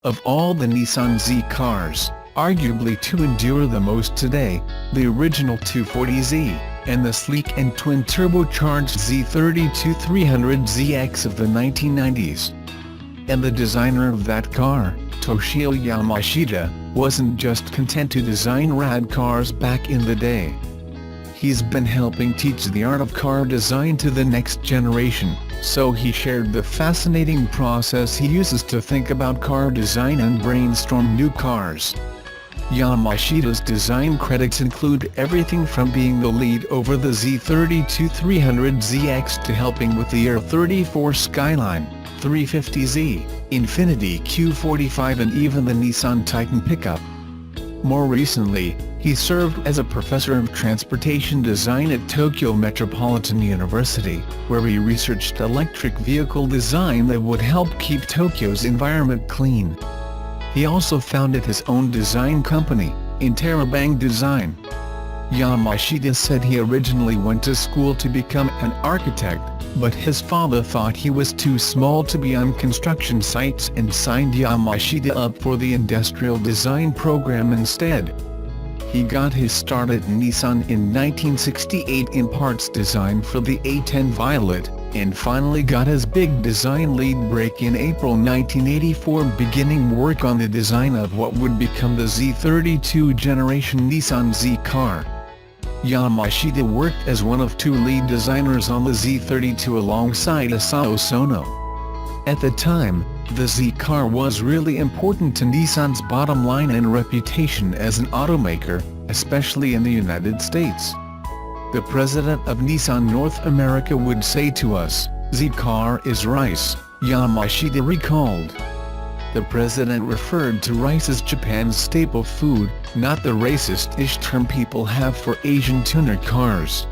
Of all the Nissan Z cars, arguably to endure the most today, the original 240Z, and the sleek and twin-turbocharged Z32 300ZX of the 1990s. And the designer of that car, Toshio Yamashita, wasn't just content to design rad cars back in the day. He's been helping teach the art of car design to the next generation, so he shared the fascinating process he uses to think about car design and brainstorm new cars. Yamashita's design credits include everything from being the lead over the Z32 300ZX to helping with the Air 34 Skyline, 350Z, Infiniti Q45 and even the Nissan Titan pickup. More recently, he served as a professor of transportation design at Tokyo Metropolitan University, where he researched electric vehicle design that would help keep Tokyo's environment clean. He also founded his own design company, Interabang Design. Yamashita said he originally went to school to become an architect, but his father thought he was too small to be on construction sites and signed Yamashita up for the industrial design program instead. He got his start at Nissan in 1968 in parts design for the A10 Violet, and finally got his big design lead break in April 1984, beginning work on the design of what would become the Z32 generation Nissan Z car. Yamashita worked as one of two lead designers on the Z32 alongside Isao Sono. At the time, the Z car was really important to Nissan's bottom line and reputation as an automaker, especially in the United States. The president of Nissan North America would say to us, "Z car is rice," Yamashita recalled. The president referred to rice as Japan's staple food, not the racist-ish term people have for Asian tuner cars.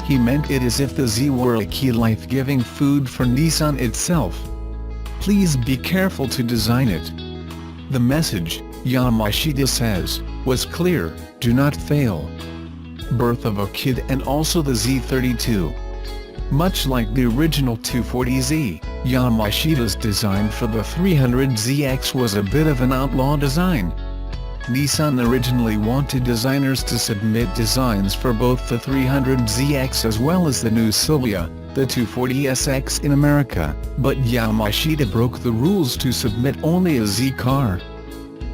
He meant it as if the Z were a key life-giving food for Nissan itself. Please be careful to design it. The message, Yamashita says, was clear: do not fail. Birth of a kid and also the Z32. Much like the original 240Z, Yamashita's design for the 300ZX was a bit of an outlaw design. Nissan originally wanted designers to submit designs for both the 300ZX as well as the new Silvia, the 240SX in America, but Yamashita broke the rules to submit only a Z car.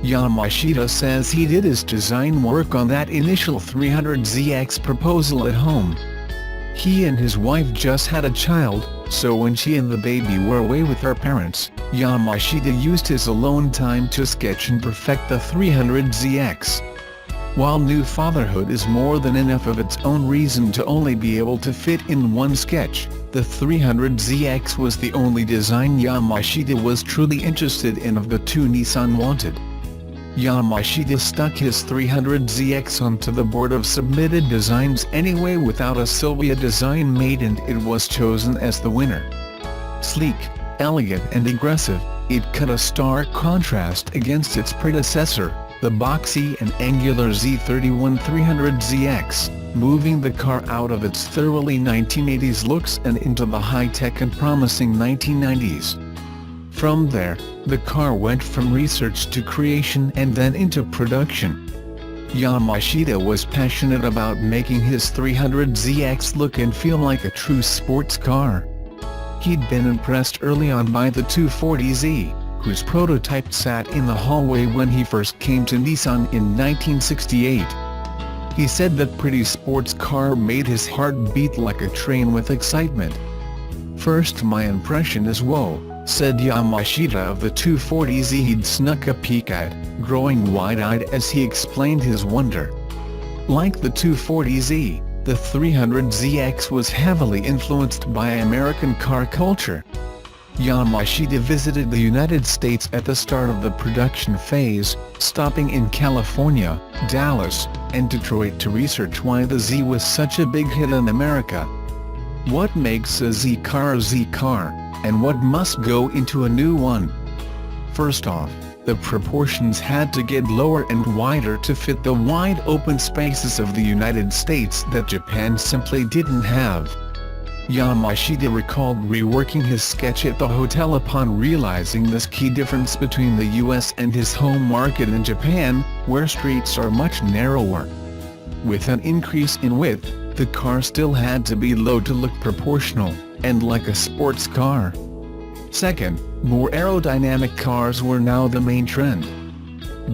Yamashita says he did his design work on that initial 300ZX proposal at home. He and his wife just had a child, so when she and the baby were away with her parents, Yamashita used his alone time to sketch and perfect the 300ZX. While new fatherhood is more than enough of its own reason to only be able to fit in one sketch, the 300ZX was the only design Yamashita was truly interested in of the two Nissan wanted. Yamashita stuck his 300ZX onto the board of submitted designs anyway without a Silvia design made, and it was chosen as the winner. Sleek, elegant and aggressive, it cut a stark contrast against its predecessor, the boxy and angular Z31 300ZX, moving the car out of its thoroughly 1980s looks and into the high-tech and promising 1990s. From there, the car went from research to creation and then into production. Yamashita was passionate about making his 300ZX look and feel like a true sports car. He'd been impressed early on by the 240Z, whose prototype sat in the hallway when he first came to Nissan in 1968. He said that pretty sports car made his heart beat like a train with excitement. "First my impression is whoa," said Yamashita of the 240Z he'd snuck a peek at, growing wide-eyed as he explained his wonder. Like the 240Z, the 300ZX was heavily influenced by American car culture. Yamashita visited the United States at the start of the production phase, stopping in California, Dallas, and Detroit to research why the Z was such a big hit in America. What makes a Z car a Z car, and what must go into a new one? First off, the proportions had to get lower and wider to fit the wide open spaces of the United States that Japan simply didn't have. Yamashita recalled reworking his sketch at the hotel upon realizing this key difference between the US and his home market in Japan, where streets are much narrower. With an increase in width, the car still had to be low to look proportional, and like a sports car. Second, more aerodynamic cars were now the main trend.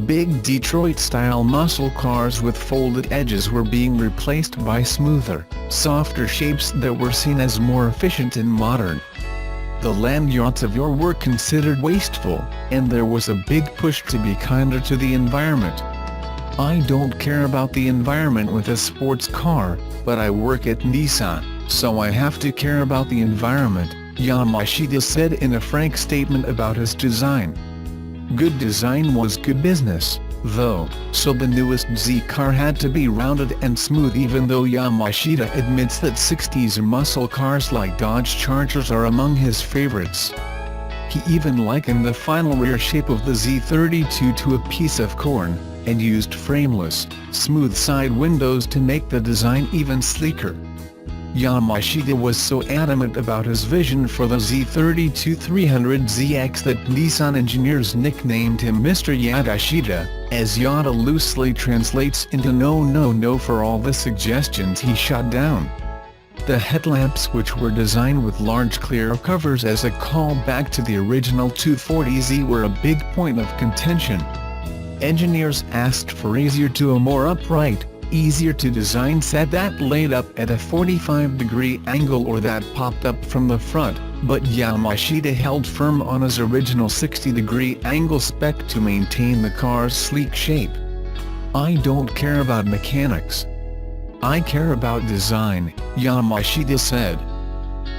Big Detroit-style muscle cars with folded edges were being replaced by smoother, softer shapes that were seen as more efficient and modern. The land yachts of yore were considered wasteful, and there was a big push to be kinder to the environment. I don't care about the environment with a sports car, but I work at Nissan, so I have to care about the environment, Yamashita said in a frank statement about his design. Good design was good business, though, so the newest Z car had to be rounded and smooth, even though Yamashita admits that 60s muscle cars like Dodge Chargers are among his favorites. He even likened the final rear shape of the Z32 to a piece of corn, and used frameless, smooth side windows to make the design even sleeker. Yamashita was so adamant about his vision for the Z32 300ZX that Nissan engineers nicknamed him Mr. Yadashita, as Yada loosely translates into no for all the suggestions he shot down. The headlamps, which were designed with large clear covers as a callback to the original 240Z, were a big point of contention. Engineers asked for easier to a more upright, easier to design set that laid up at a 45-degree angle or that popped up from the front, but Yamashita held firm on his original 60-degree angle spec to maintain the car's sleek shape. I don't care about mechanics. I care about design, Yamashita said.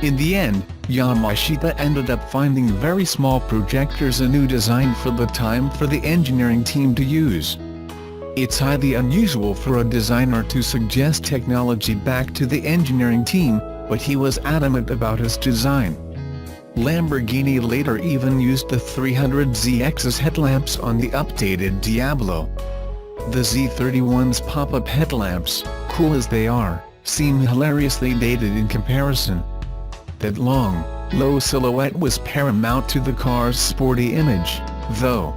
In the end, Yamashita ended up finding very small projectors, a new design for the time for the engineering team to use. It's highly unusual for a designer to suggest technology back to the engineering team, but he was adamant about his design. Lamborghini later even used the 300ZX's headlamps on the updated Diablo. The Z31's pop-up headlamps, cool as they are, seem hilariously dated in comparison. That long, low silhouette was paramount to the car's sporty image, though.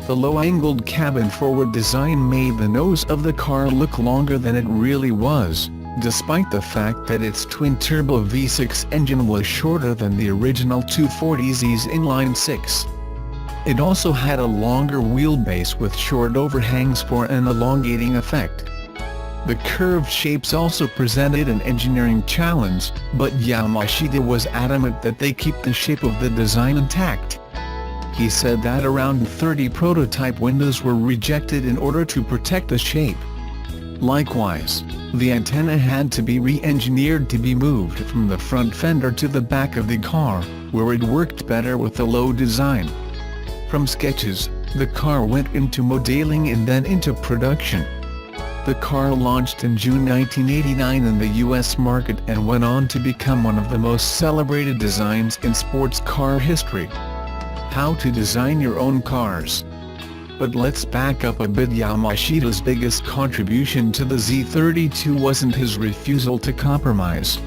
The low-angled cabin-forward design made the nose of the car look longer than it really was, despite the fact that its twin-turbo V6 engine was shorter than the original 240Z's inline-six. It also had a longer wheelbase with short overhangs for an elongating effect. The curved shapes also presented an engineering challenge, but Yamashita was adamant that they keep the shape of the design intact. He said that around 30 prototype windows were rejected in order to protect the shape. Likewise, the antenna had to be re-engineered to be moved from the front fender to the back of the car, where it worked better with the low design. From sketches, the car went into modeling and then into production. The car launched in June 1989 in the US market and went on to become one of the most celebrated designs in sports car history. How to design your own cars. But let's back up a bit. Yamashita's biggest contribution to the Z32 wasn't his refusal to compromise.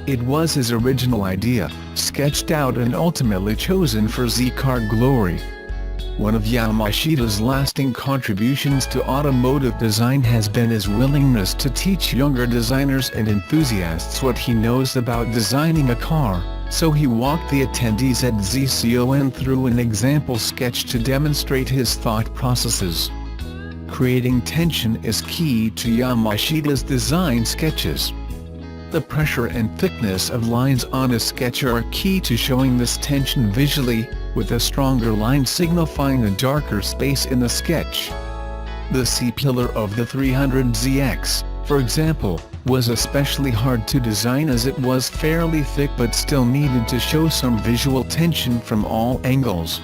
It was his original idea, sketched out and ultimately chosen for Z-car glory. One of Yamashita's lasting contributions to automotive design has been his willingness to teach younger designers and enthusiasts what he knows about designing a car, so he walked the attendees at ZCON through an example sketch to demonstrate his thought processes. Creating tension is key to Yamashita's design sketches. The pressure and thickness of lines on a sketch are key to showing this tension visually, with a stronger line signifying a darker space in the sketch. The C-pillar of the 300ZX, for example, was especially hard to design as it was fairly thick but still needed to show some visual tension from all angles.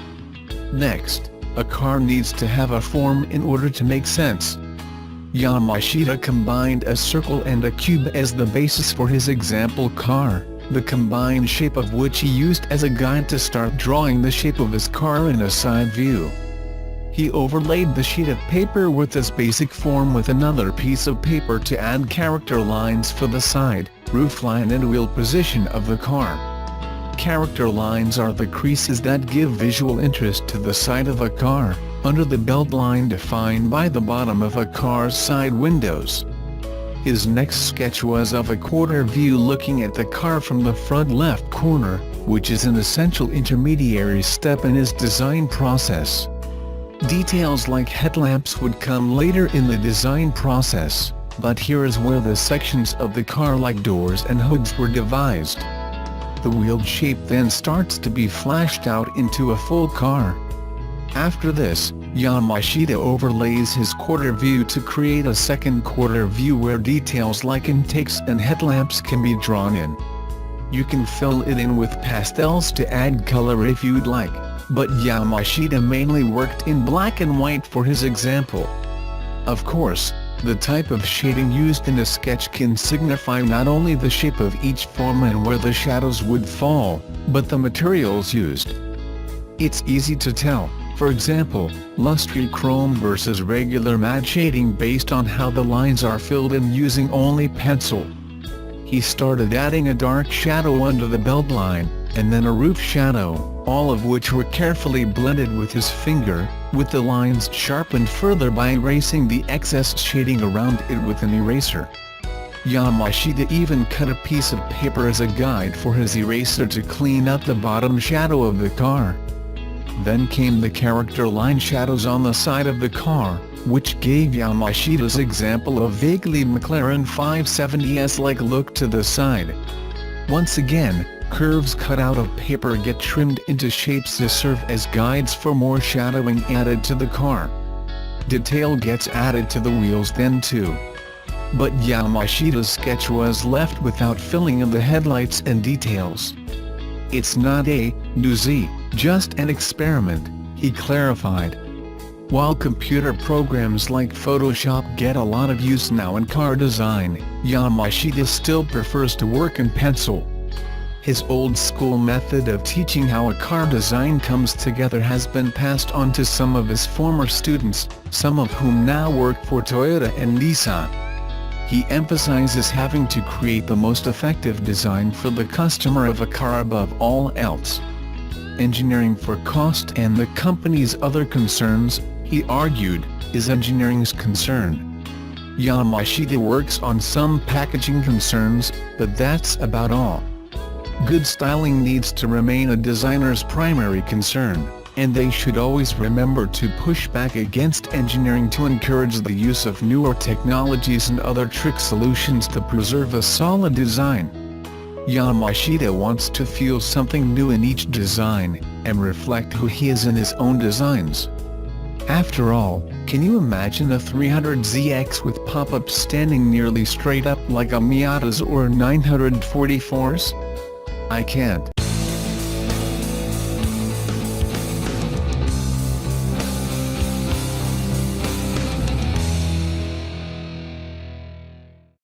Next, a car needs to have a form in order to make sense. Yamashita combined a circle and a cube as the basis for his example car, the combined shape of which he used as a guide to start drawing the shape of his car in a side view. He overlaid the sheet of paper with its basic form with another piece of paper to add character lines for the side, roofline and wheel position of the car. Character lines are the creases that give visual interest to the side of a car, under the belt line defined by the bottom of a car's side windows. His next sketch was of a quarter view looking at the car from the front left corner, which is an essential intermediary step in his design process. Details like headlamps would come later in the design process, but here is where the sections of the car like doors and hoods were devised. The wheeled shape then starts to be flashed out into a full car. After this, Yamashita overlays his quarter view to create a second quarter view where details like intakes and headlamps can be drawn in. You can fill it in with pastels to add color if you'd like, but Yamashita mainly worked in black and white for his example. Of course, the type of shading used in a sketch can signify not only the shape of each form and where the shadows would fall, but the materials used. It's easy to tell, for example, lustre chrome versus regular matte shading based on how the lines are filled in using only pencil. He started adding a dark shadow under the belt line, and then a roof shadow, all of which were carefully blended with his finger, with the lines sharpened further by erasing the excess shading around it with an eraser. Yamashita even cut a piece of paper as a guide for his eraser to clean up the bottom shadow of the car. Then came the character line shadows on the side of the car, which gave Yamashita's example of vaguely McLaren 570S-like look to the side. Once again, curves cut out of paper get trimmed into shapes to serve as guides for more shadowing added to the car. Detail gets added to the wheels then too. But Yamashita's sketch was left without filling in the headlights and details. It's not a new Z, just an experiment, he clarified. While computer programs like Photoshop get a lot of use now in car design, Yamashita still prefers to work in pencil. His old-school method of teaching how a car design comes together has been passed on to some of his former students, some of whom now work for Toyota and Nissan. He emphasizes having to create the most effective design for the customer of a car above all else. Engineering for cost and the company's other concerns, he argued, is engineering's concern. Yamashita works on some packaging concerns, but that's about all. Good styling needs to remain a designer's primary concern, and they should always remember to push back against engineering to encourage the use of newer technologies and other trick solutions to preserve a solid design. Yamashita wants to feel something new in each design, and reflect who he is in his own designs. After all, can you imagine a 300ZX with pop-ups standing nearly straight up like a Miata's or 944's? I can't.